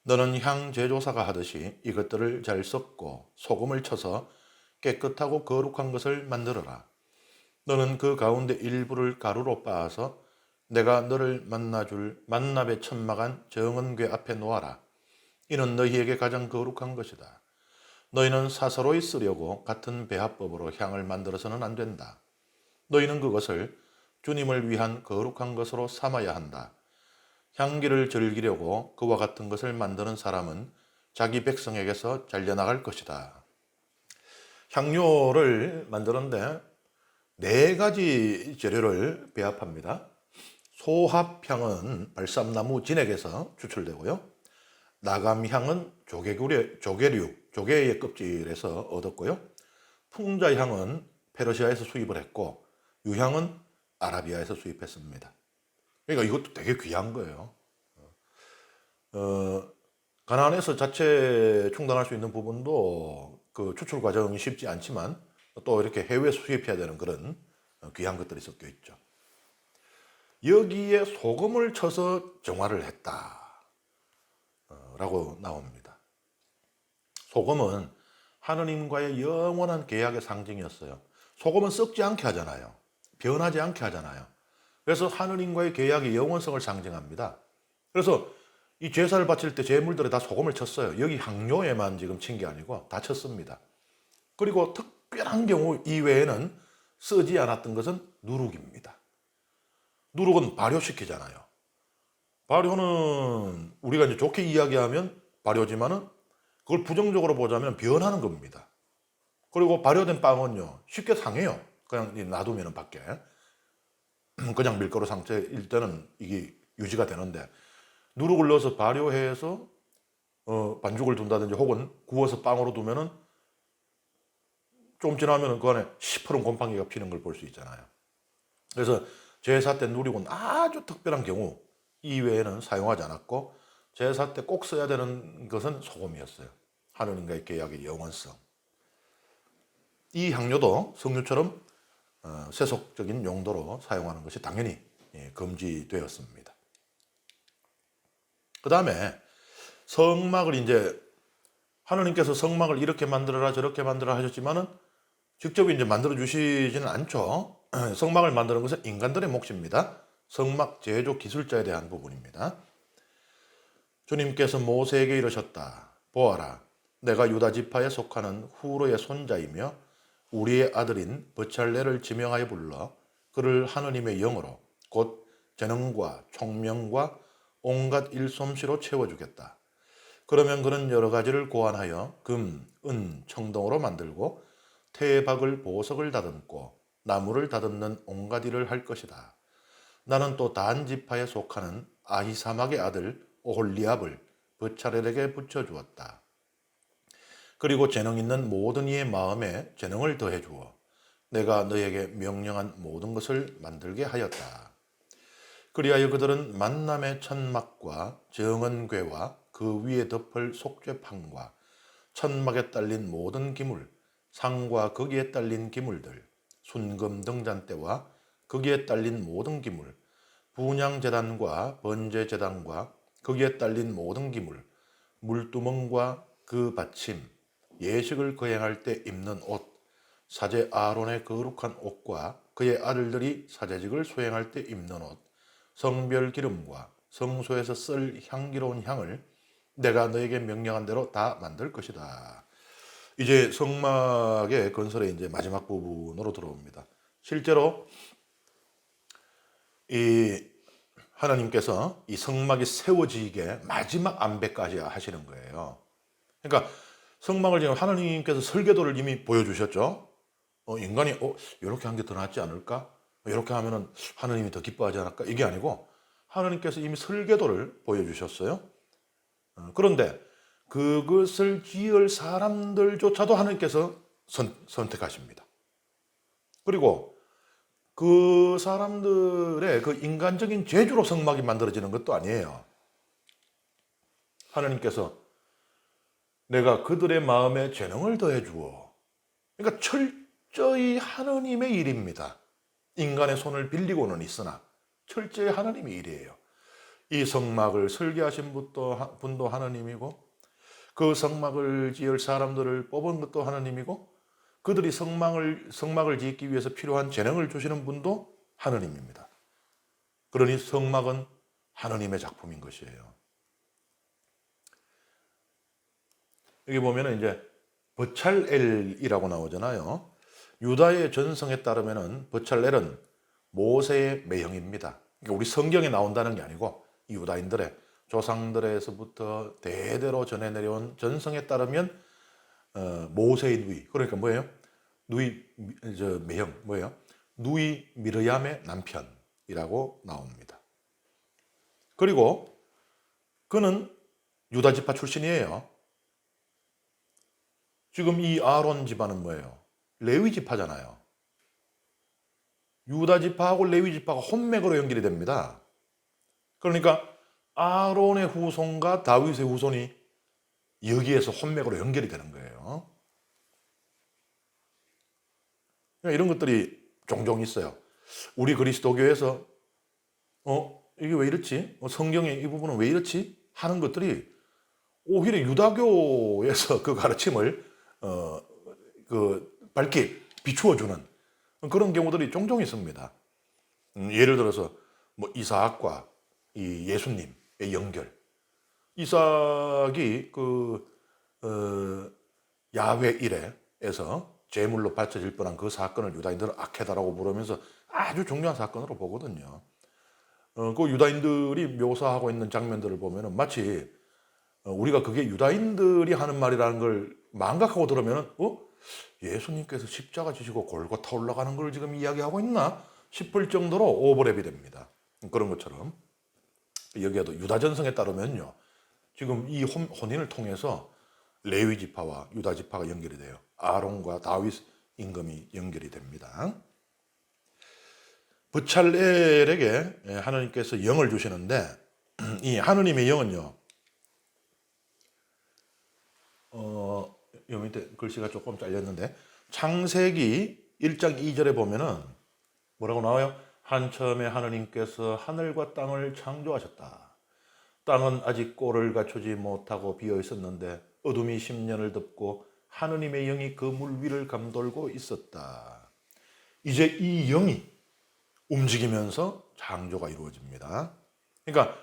너는 향 제조사가 하듯이 이것들을 잘 섞고 소금을 쳐서 깨끗하고 거룩한 것을 만들어라. 너는 그 가운데 일부를 가루로 빻아서 내가 너를 만나줄 만납의 천막한 정은궤 앞에 놓아라. 이는 너희에게 가장 거룩한 것이다. 너희는 사사로이 쓰려고 같은 배합법으로 향을 만들어서는 안 된다. 너희는 그것을 주님을 위한 거룩한 것으로 삼아야 한다. 향기를 즐기려고 그와 같은 것을 만드는 사람은 자기 백성에게서 잘려나갈 것이다. 향료를 만드는데 4가지 재료를 배합합니다. 소합향은 발삼나무 진액에서 추출되고요. 나감향은 조개의 껍질에서 얻었고요. 풍자향은 페르시아에서 수입을 했고 유향은 아라비아에서 수입했습니다. 그러니까 이것도 되게 귀한 거예요. 가나안에서 자체 충당할 수 있는 부분도 그 추출 과정이 쉽지 않지만 또 이렇게 해외 수입해야 되는 그런 귀한 것들이 섞여 있죠. 여기에 소금을 쳐서 정화를 했다라고 나옵니다. 소금은 하느님과의 영원한 계약의 상징이었어요. 소금은 썩지 않게 하잖아요. 변하지 않게 하잖아요. 그래서 하느님과의 계약의 영원성을 상징합니다. 그래서 이 제사를 바칠 때 제물들에 다 소금을 쳤어요. 여기 향료에만 지금 친 게 아니고 다 쳤습니다. 그리고 특별한 경우 이외에는 쓰지 않았던 것은 누룩입니다. 누룩은 발효시키잖아요. 발효는 우리가 이제 좋게 이야기하면 발효지만은 그걸 부정적으로 보자면 변하는 겁니다. 그리고 발효된 빵은요 쉽게 상해요. 그냥 놔두면 밖에. 그냥 밀가루 상태일 때는 이게 유지가 되는데 누룩을 넣어서 발효해서 반죽을 둔다든지 혹은 구워서 빵으로 두면은 좀 지나면 그 안에 시퍼런 곰팡이가 피는 걸 볼 수 있잖아요. 그래서 제사 때 누룩은 아주 특별한 경우 이외에는 사용하지 않았고 제사 때 꼭 써야 되는 것은 소금이었어요. 하느님과의 계약의 영원성. 이 향료도 석류처럼 세속적인 용도로 사용하는 것이 당연히 금지되었습니다. 그 다음에 성막을 이제 하느님께서 성막을 이렇게 만들어라 저렇게 만들어라 하셨지만은 직접 이제 만들어 주시지는 않죠. 성막을 만드는 것은 인간들의 몫입니다. 성막 제조 기술자에 대한 부분입니다. 주님께서 모세에게 이르셨다. 보아라, 내가 유다 지파에 속하는 후로의 손자이며 우리의 아들인 버찰레를 지명하여 불러 그를 하느님의 영으로 곧 재능과 총명과 온갖 일솜씨로 채워주겠다. 그러면 그는 여러 가지를 고안하여 금, 은, 청동으로 만들고 태박을 보석을 다듬고 나무를 다듬는 온갖 일을 할 것이다. 나는 또 단 지파에 속하는 아히사막의 아들 오홀리압을 버찰엘에게 붙여주었다. 그리고 재능 있는 모든 이의 마음에 재능을 더해 주어 내가 너에게 명령한 모든 것을 만들게 하였다. 그리하여 그들은 만남의 천막과 정은궤와 그 위에 덮을 속죄판과 천막에 딸린 모든 기물, 상과 거기에 딸린 기물들, 순금 등잔대와 거기에 딸린 모든 기물, 분향제단과 번제제단과 거기에 딸린 모든 기물, 물두멍과 그 받침, 예식을 거행할 때 입는 옷, 사제 아론의 거룩한 옷과 그의 아들들이 사제직을 수행할 때 입는 옷, 성별 기름과 성소에서 쓸 향기로운 향을 내가 너에게 명령한 대로 다 만들 것이다. 이제 성막의 건설의 이제 마지막 부분으로 들어옵니다. 실제로 이 하나님께서 이 성막이 세워지게 마지막 안배까지 하시는 거예요. 그러니까 성막을 지금 하나님께서 설계도를 이미 보여주셨죠. 인간이 이렇게 한 게 더 낫지 않을까? 이렇게 하면은 하나님이 더 기뻐하지 않을까? 이게 아니고 하나님께서 이미 설계도를 보여주셨어요. 그런데 그것을 지을 사람들조차도 하나님께서 선택하십니다. 그리고 그 사람들의 그 인간적인 재주로 성막이 만들어지는 것도 아니에요. 하나님께서 내가 그들의 마음에 재능을 더해 주어. 그러니까 철저히 하나님의 일입니다. 인간의 손을 빌리고는 있으나 철저히 하나님의 일이에요. 이 성막을 설계하신 분도 하나님이고 그 성막을 지을 사람들을 뽑은 것도 하나님이고 그들이 성막을 짓기 위해서 필요한 재능을 주시는 분도 하나님입니다. 그러니 성막은 하나님의 작품인 것이에요. 여기 보면은 이제 버찰엘이라고 나오잖아요. 유다의 전성에 따르면은 버찰엘은 모세의 매형입니다. 그러니까 우리 성경에 나온다는 게 아니고 유다인들의 조상들에서부터 대대로 전해 내려온 전성에 따르면 모세의 누이, 그러니까 뭐예요? 매형 뭐예요? 누이 미르얌의 남편이라고 나옵니다. 그리고 그는 유다 지파 출신이에요. 지금 이 아론 집안은 뭐예요? 레위 지파잖아요. 유다 지파하고 레위 지파가 혼맥으로 연결이 됩니다. 그러니까 아론의 후손과 다윗의 후손이 여기에서 혼맥으로 연결이 되는 거예요. 이런 것들이 종종 있어요. 우리 그리스도교에서 이게 왜 이렇지? 성경의 이 부분은 왜 이렇지? 하는 것들이 오히려 유다교에서 그 가르침을 밝게 비추어주는 그런 경우들이 종종 있습니다. 예를 들어서 뭐 이삭과 이 예수님의 연결. 이삭이 야훼 일에서 제물로 바쳐질 뻔한 그 사건을 유다인들은 아케다라고 부르면서 아주 중요한 사건으로 보거든요. 그 유다인들이 묘사하고 있는 장면들을 보면은 마치 우리가 그게 유다인들이 하는 말이라는 걸 망각하고 들으면은 예수님께서 십자가 지시고 골고타 올라가는 걸 지금 이야기하고 있나 싶을 정도로 오버랩이 됩니다. 그런 것처럼 여기에도 유다 전성에 따르면요. 지금 이 혼인을 통해서 레위 지파와 유다 지파가 연결이 돼요. 아론과 다윗 임금이 연결이 됩니다. 브찰엘에게 하나님께서 영을 주시는데 이 하느님의 영은요. 요 밑에 글씨가 조금 잘렸는데 창세기 1장 2절에 보면은 뭐라고 나와요? 한처음에 하느님께서 하늘과 땅을 창조하셨다. 땅은 아직 꼴을 갖추지 못하고 비어 있었는데 어둠이 10년을 덮고 하느님의 영이 그 물 위를 감돌고 있었다. 이제 이 영이 움직이면서 창조가 이루어집니다. 그러니까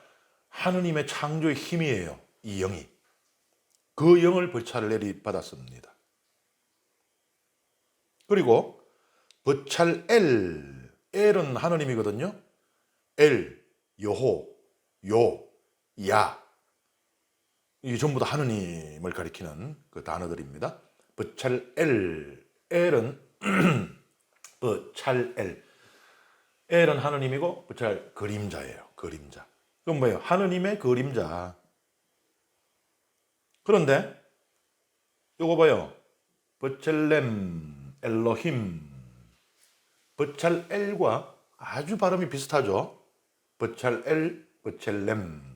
하느님의 창조의 힘이에요. 이 영이. 그 영을 버찰엘이 받았습니다. 그리고 버찰엘, 엘은 하느님이거든요. 엘, 여호, 요, 야. 이게 전부 다 하느님을 가리키는 그 단어들입니다. 버찰엘, 엘은 버찰엘. 엘은 하느님이고 버찰 그림자예요. 그림자. 그럼 뭐예요? 하느님의 그림자. 그런데 요거 봐요. 버첼렘, 엘로힘. 버찰엘과 아주 발음이 비슷하죠. 버찰엘, 버첼렘.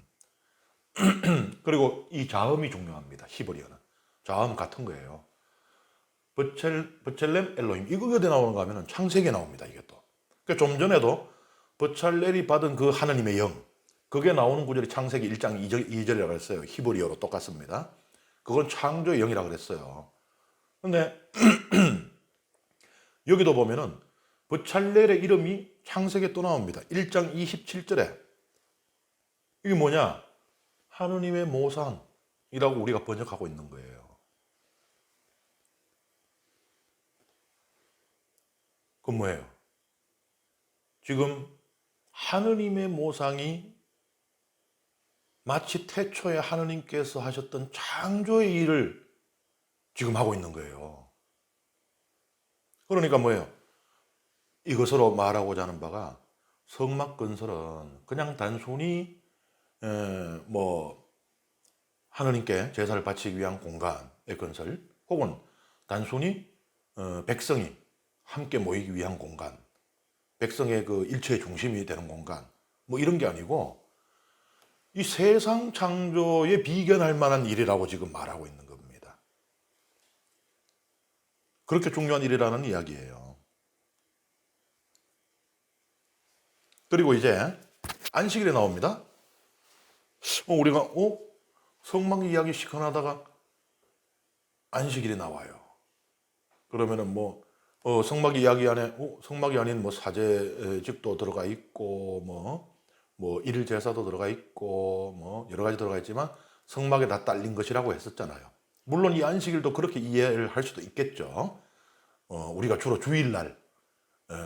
그리고 이 자음이 중요합니다. 히브리어는. 자음 같은 거예요. 버첼렘, 엘로힘. 이거 어디 나오는가 하면 창세기에 나옵니다. 이게 또. 그러니까 좀 전에도 버찰엘이 받은 그 하나님의 영. 그게 나오는 구절이 창세기 1장 2절이라고 했어요. 히브리어로 똑같습니다. 그건 창조의 영이라고 그랬어요. 그런데 여기도 보면은 버찰렐의 이름이 창세기에 또 나옵니다. 1장 27절에. 이게 뭐냐? 하느님의 모상이라고 우리가 번역하고 있는 거예요. 그건 뭐예요? 지금 하느님의 모상이 마치 태초에 하느님께서 하셨던 창조의 일을 지금 하고 있는 거예요. 그러니까 뭐예요? 이것으로 말하고자 하는 바가 성막 건설은 그냥 단순히 뭐 하느님께 제사를 바치기 위한 공간의 건설, 혹은 단순히 백성이 함께 모이기 위한 공간, 백성의 그 일체의 중심이 되는 공간, 뭐 이런 게 아니고 이 세상 창조에 비견할 만한 일이라고 지금 말하고 있는 겁니다. 그렇게 중요한 일이라는 이야기예요. 그리고 이제 안식일에 나옵니다. 우리가 성막 이야기 시작하다가 안식일이 나와요. 그러면은 뭐 성막 이야기 안에 성막이 아닌 뭐 사제직도 들어가 있고 뭐 일일 제사도 들어가 있고 뭐 여러 가지 들어가 있지만 성막에 다 딸린 것이라고 했었잖아요. 물론 이 안식일도 그렇게 이해를 할 수도 있겠죠. 우리가 주로 주일날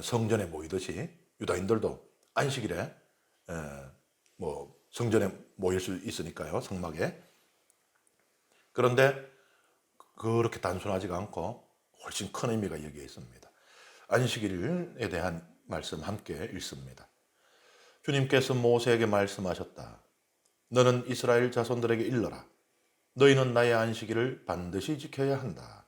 성전에 모이듯이 유다인들도 안식일에 뭐 성전에 모일 수 있으니까요, 성막에. 그런데 그렇게 단순하지가 않고 훨씬 큰 의미가 여기에 있습니다. 안식일에 대한 말씀 함께 읽습니다. 주님께서 모세에게 말씀하셨다. 너는 이스라엘 자손들에게 일러라. 너희는 나의 안식일을 반드시 지켜야 한다.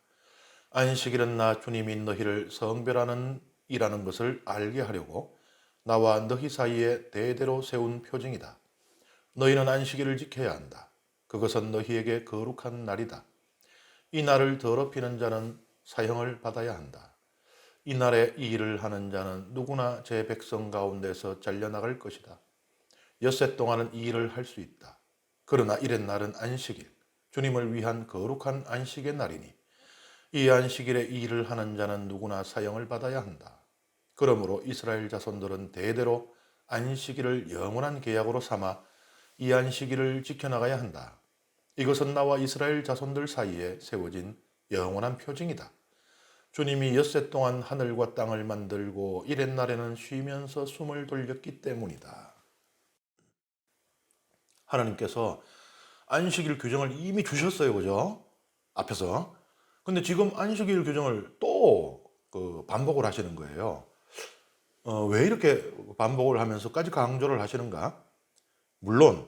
안식일은 나 주님이 너희를 성별하는 이라는 것을 알게 하려고 나와 너희 사이에 대대로 세운 표징이다. 너희는 안식일을 지켜야 한다. 그것은 너희에게 거룩한 날이다. 이 날을 더럽히는 자는 사형을 받아야 한다. 이 날에 이 일을 하는 자는 누구나 제 백성 가운데서 잘려나갈 것이다. 엿새 동안은 이 일을 할 수 있다. 그러나 이렛날은 안식일, 주님을 위한 거룩한 안식의 날이니 이 안식일에 이 일을 하는 자는 누구나 사형을 받아야 한다. 그러므로 이스라엘 자손들은 대대로 안식일을 영원한 계약으로 삼아 이 안식일을 지켜나가야 한다. 이것은 나와 이스라엘 자손들 사이에 세워진 영원한 표징이다. 주님이 엿새 동안 하늘과 땅을 만들고 이렛날에는 쉬면서 숨을 돌렸기 때문이다. 하나님께서 안식일 규정을 이미 주셨어요, 그죠? 앞에서. 근데 지금 안식일 규정을 또 반복을 하시는 거예요. 왜 이렇게 반복을 하면서까지 강조를 하시는가? 물론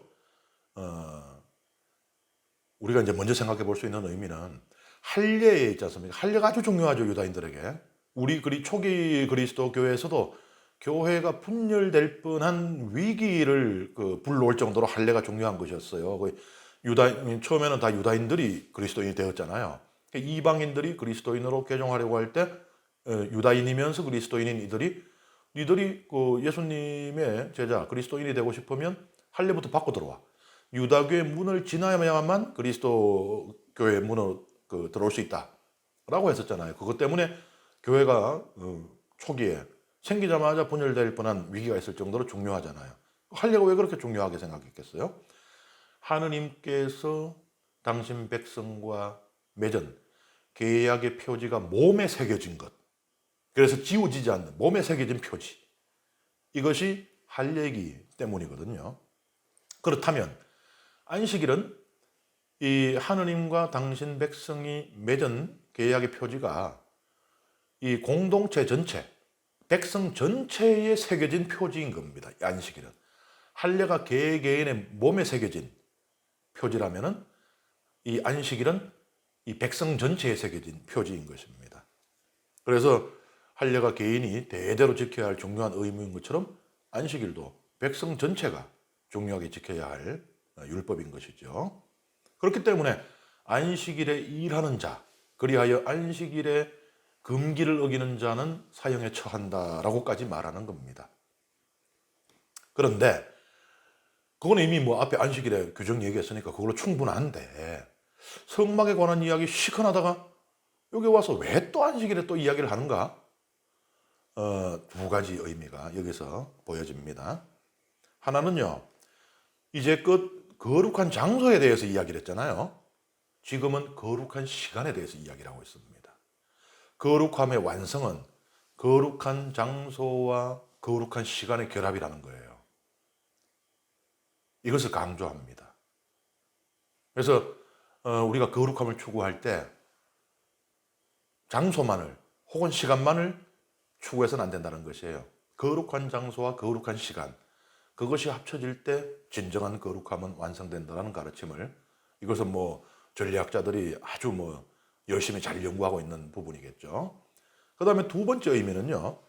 우리가 이제 먼저 생각해 볼 수 있는 의미는 할례에 있지 않습니까? 할례가 아주 중요하죠, 유다인들에게. 우리 초기 그리스도 교회에서도 교회가 분열될 뻔한 위기를 불러올 정도로 할례가 중요한 것이었어요. 처음에는 다 유다인들이 그리스도인이 되었잖아요. 이방인들이 그리스도인으로 개종하려고 할 때 유다인이면서 그리스도인인 이들이 예수님의 제자 그리스도인이 되고 싶으면 할례부터 받고 들어와. 유다교의 문을 지나야만 그리스도 교회의 문으로 들어올 수 있다라고 했었잖아요. 그것 때문에 교회가 초기에 생기자마자 분열될 뻔한 위기가 있을 정도로 중요하잖아요. 할례가 왜 그렇게 중요하게 생각했겠어요? 하느님께서 당신 백성과 맺은 계약의 표지가 몸에 새겨진 것, 그래서 지워지지 않는 몸에 새겨진 표지, 이것이 할례이기 때문이거든요. 그렇다면 안식일은 이 하느님과 당신 백성이 맺은 계약의 표지가 이 공동체 전체, 백성 전체에 새겨진 표지인 겁니다. 안식일은. 할례가 개개인의 몸에 새겨진 표지라면은 이 안식일은 이 백성 전체에 새겨진 표지인 것입니다. 그래서 할례가 개인이 대대로 지켜야 할 중요한 의무인 것처럼 안식일도 백성 전체가 중요하게 지켜야 할 율법인 것이죠. 그렇기 때문에 안식일에 일하는 자, 그리하여 안식일에 금기를 어기는 자는 사형에 처한다라고까지 말하는 겁니다. 그런데 그건 이미 앞에 안식일에 규정 얘기했으니까 그걸로 충분한데 성막에 관한 이야기 시큰하다가 여기 와서 왜 또 안식일에 또 이야기를 하는가? 두 가지 의미가 여기서 보여집니다. 하나는요, 이제껏 거룩한 장소에 대해서 이야기를 했잖아요. 지금은 거룩한 시간에 대해서 이야기를 하고 있습니다. 거룩함의 완성은 거룩한 장소와 거룩한 시간의 결합이라는 거예요. 이것을 강조합니다. 그래서 우리가 거룩함을 추구할 때 장소만을 혹은 시간만을 추구해서는 안 된다는 것이에요. 거룩한 장소와 거룩한 시간, 그것이 합쳐질 때 진정한 거룩함은 완성된다는 가르침을, 이것은 전략자들이 아주 열심히 잘 연구하고 있는 부분이겠죠. 그 다음에 두 번째 의미는요,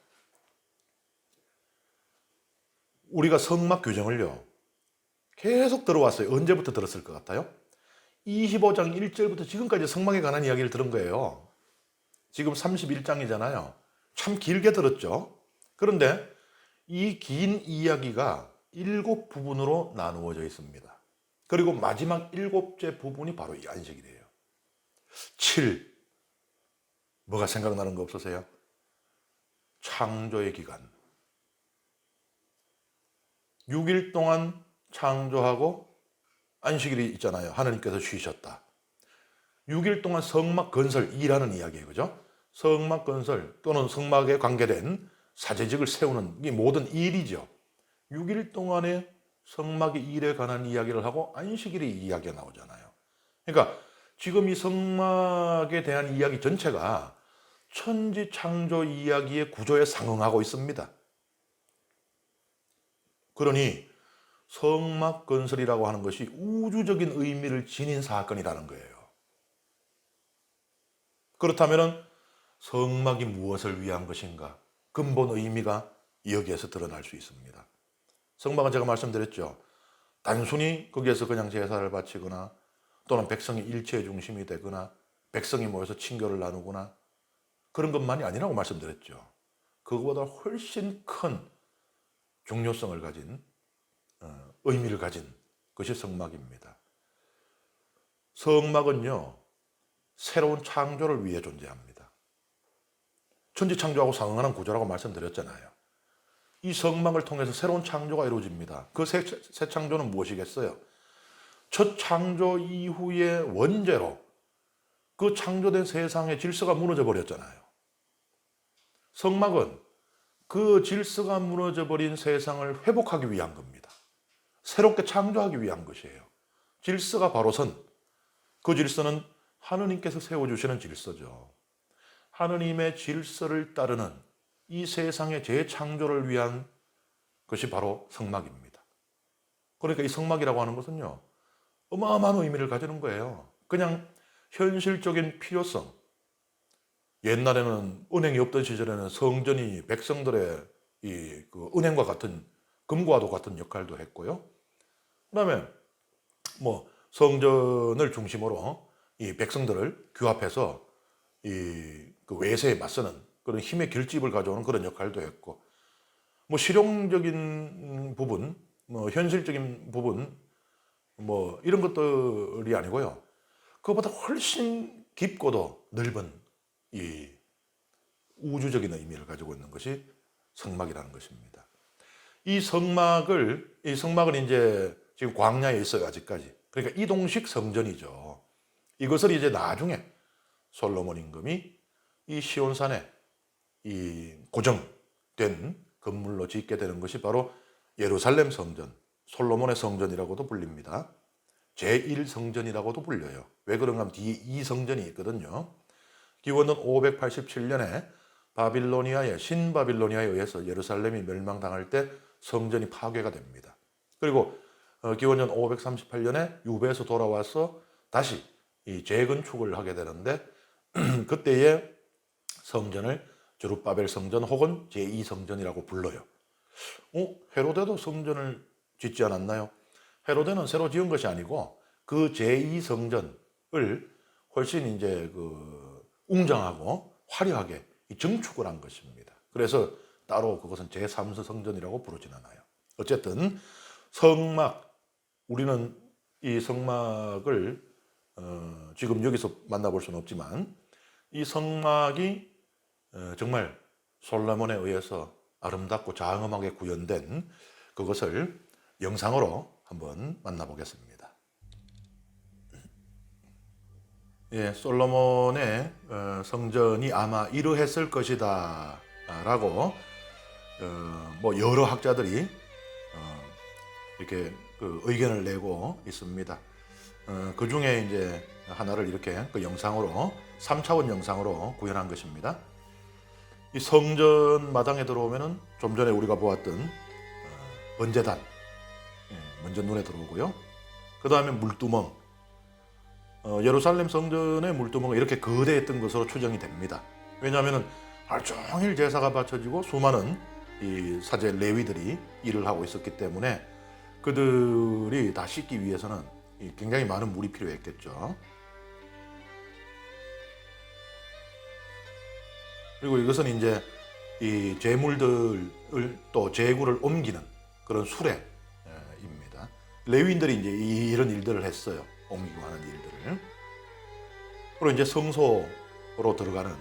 우리가 성막 규정을요 계속 들어왔어요. 언제부터 들었을 것 같아요? 25장 1절부터 지금까지 성막에 관한 이야기를 들은 거예요. 지금 31장이잖아요. 참 길게 들었죠. 그런데 이 긴 이야기가 7부분으로 나누어져 있습니다. 그리고 마지막 7째 부분이 바로 이 안식일이에요. 7. 뭐가 생각나는 거 없으세요? 창조의 기간. 6일 동안 창조하고 안식일이 있잖아요. 하나님께서 쉬셨다. 6일 동안 성막 건설, 일하는 이야기예요. 그죠? 성막 건설 또는 성막에 관계된 사제직을 세우는 이 모든 일이죠. 6일 동안의 성막의 일에 관한 이야기를 하고 안식일의 이야기가 나오잖아요. 그러니까 지금 이 성막에 대한 이야기 전체가 천지 창조 이야기의 구조에 상응하고 있습니다. 그러니 성막 건설이라고 하는 것이 우주적인 의미를 지닌 사건이라는 거예요. 그렇다면 성막이 무엇을 위한 것인가? 근본 의미가 여기에서 드러날 수 있습니다. 성막은 제가 말씀드렸죠. 단순히 거기에서 그냥 제사를 바치거나 또는 백성이 일체의 중심이 되거나 백성이 모여서 친교를 나누거나 그런 것만이 아니라고 말씀드렸죠. 그거보다 훨씬 큰 중요성을 가진 의미를 가진 것이 성막입니다. 성막은요, 새로운 창조를 위해 존재합니다. 천지창조하고 상응하는 구조라고 말씀드렸잖아요. 이 성막을 통해서 새로운 창조가 이루어집니다. 그 새 창조는 무엇이겠어요? 첫 창조 이후의 원죄로 그 창조된 세상의 질서가 무너져 버렸잖아요. 성막은 그 질서가 무너져 버린 세상을 회복하기 위한 겁니다. 새롭게 창조하기 위한 것이에요. 질서가 바로 그 질서는 하느님께서 세워주시는 질서죠. 하느님의 질서를 따르는 이 세상의 재창조를 위한 것이 바로 성막입니다. 그러니까 이 성막이라고 하는 것은요, 어마어마한 의미를 가지는 거예요. 그냥 현실적인 필요성. 옛날에는 은행이 없던 시절에는 성전이 백성들의 그 은행과 같은, 금과도 같은 역할도 했고요. 그다음에 성전을 중심으로 이 백성들을 규합해서 그 외세에 맞서는 그런 힘의 결집을 가져오는 그런 역할도 했고, 실용적인 부분, 현실적인 부분, 이런 것들이 아니고요. 그것보다 훨씬 깊고도 넓은 이 우주적인 의미를 가지고 있는 것이 성막이라는 것입니다. 이 성막은 이제 지금 광야에 있어요, 아직까지. 그러니까 이동식 성전이죠. 이것을 이제 나중에 솔로몬 임금이 이 시온산에 이 고정된 건물로 짓게 되는 것이 바로 예루살렘 성전, 솔로몬의 성전이라고도 불립니다. 제1성전이라고도 불려요. 왜 그런가 하면 뒤에 이 성전이 있거든요. 기원은 587년에 신바빌로니아에 의해서 예루살렘이 멸망당할 때 성전이 파괴가 됩니다. 그리고 기원전 538년에 유배에서 돌아와서 다시 이 재건축을 하게 되는데 그때의 성전을 제룹바벨 성전 혹은 제2성전이라고 불러요. 헤로데도 성전을 짓지 않았나요? 헤로데는 새로 지은 것이 아니고 그 제2성전을 훨씬 이제 웅장하고 화려하게 증축을 한 것입니다. 그래서 따로 그것은 제3서 성전이라고 부르진 않아요. 어쨌든 성막, 우리는 이 성막을 지금 여기서 만나볼 수는 없지만 이 성막이 정말 솔로몬에 의해서 아름답고 장엄하게 구현된 그것을 영상으로 한번 만나보겠습니다. 예, 솔로몬의 성전이 아마 이러했을 것이다 라고 여러 학자들이 이렇게 그 의견을 내고 있습니다. 그 중에 이제 하나를 이렇게 그 영상으로 3차원 영상으로 구현한 것입니다. 이 성전 마당에 들어오면은 좀 전에 우리가 보았던 번제단 먼저 눈에 들어오고요. 그 다음에 물두멍, 예루살렘 성전의 물두멍은 이렇게 거대했던 것으로 추정이 됩니다. 왜냐하면 하루 종일 제사가 바쳐지고 수많은 이 사제 레위들이 일을 하고 있었기 때문에 그들이 다 씻기 위해서는 굉장히 많은 물이 필요했겠죠. 그리고 이것은 이제 이 제물들을 또 제구를 옮기는 그런 수레입니다. 레위인들이 이제 이런 일들을 했어요. 옮기고 하는 일들을. 그리고 이제 성소로 들어가는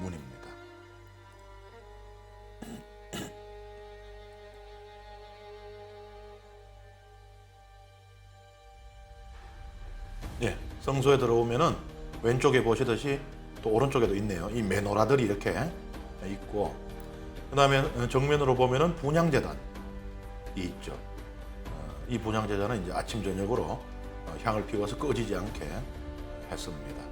문입니다. 예, 성소에 들어오면은 왼쪽에 보시듯이 또 오른쪽에도 있네요. 이 메노라들이 이렇게 있고, 그 다음에 정면으로 보면은 분향제단이 있죠. 이 분향제단은 이제 아침 저녁으로 향을 피워서 꺼지지 않게 했습니다.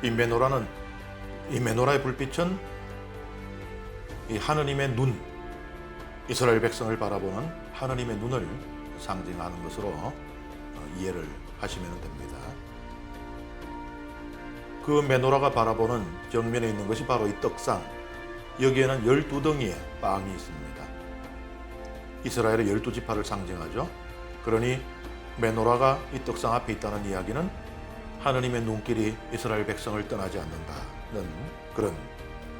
이 메노라의 불빛은 이 하느님의 눈, 이스라엘 백성을 바라보는 하느님의 눈을 상징하는 것으로 이해를 하시면 됩니다. 그 메노라가 바라보는 정면에 있는 것이 바로 이 떡상. 여기에는 12덩이의 빵이 있습니다. 이스라엘의 12지파를 상징하죠. 그러니 메노라가 이 떡상 앞에 있다는 이야기는 하느님의 눈길이 이스라엘 백성을 떠나지 않는다는 그런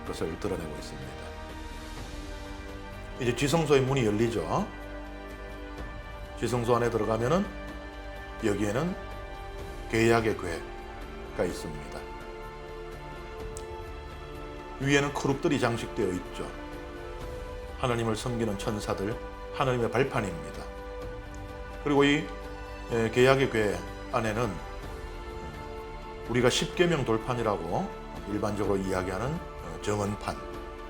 것을 드러내고 있습니다. 이제 지성소의 문이 열리죠. 지성소 안에 들어가면은 여기에는 계약의 궤가 있습니다. 위에는 크룹들이 장식되어 있죠. 하나님을 섬기는 천사들, 하나님의 발판입니다. 그리고 이 계약의 궤 안에는 우리가 십계명 돌판이라고 일반적으로 이야기하는 정언판,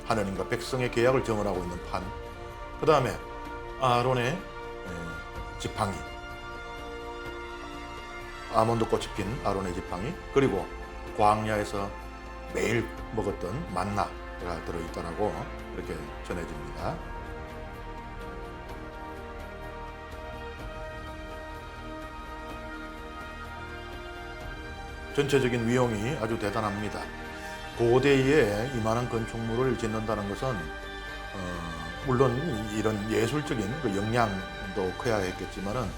하나님과 백성의 계약을 정언하고 있는 판, 그 다음에 아론의 지팡이, 아몬드 꽃이 핀 아론의 지팡이, 그리고 광야에서 매일 먹었던 만나가 들어있다라고 이렇게 전해집니다. 전체적인 위용이 아주 대단합니다. 고대에 이만한 건축물을 짓는다는 것은 물론 이런 예술적인 그 역량도 커야 했겠지만은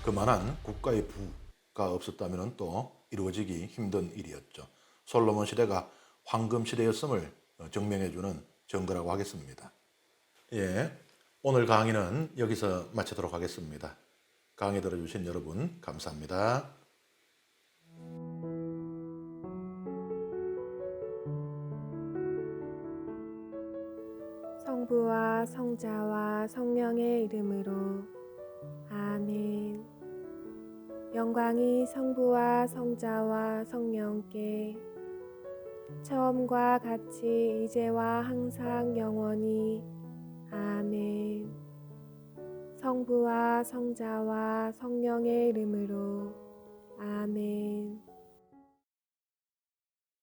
그만한 국가의 부가 없었다면 또 이루어지기 힘든 일이었죠. 솔로몬 시대가 황금 시대였음을 증명해주는 증거라고 하겠습니다. 예, 오늘 강의는 여기서 마치도록 하겠습니다. 강의 들어주신 여러분 감사합니다. 성부와 성자와 성령의 이름으로 아멘. 영광이 성부와 성자와 성령께 처음과 같이 이제와 항상 영원히 아멘. 성부와 성자와 성령의 이름으로 아멘.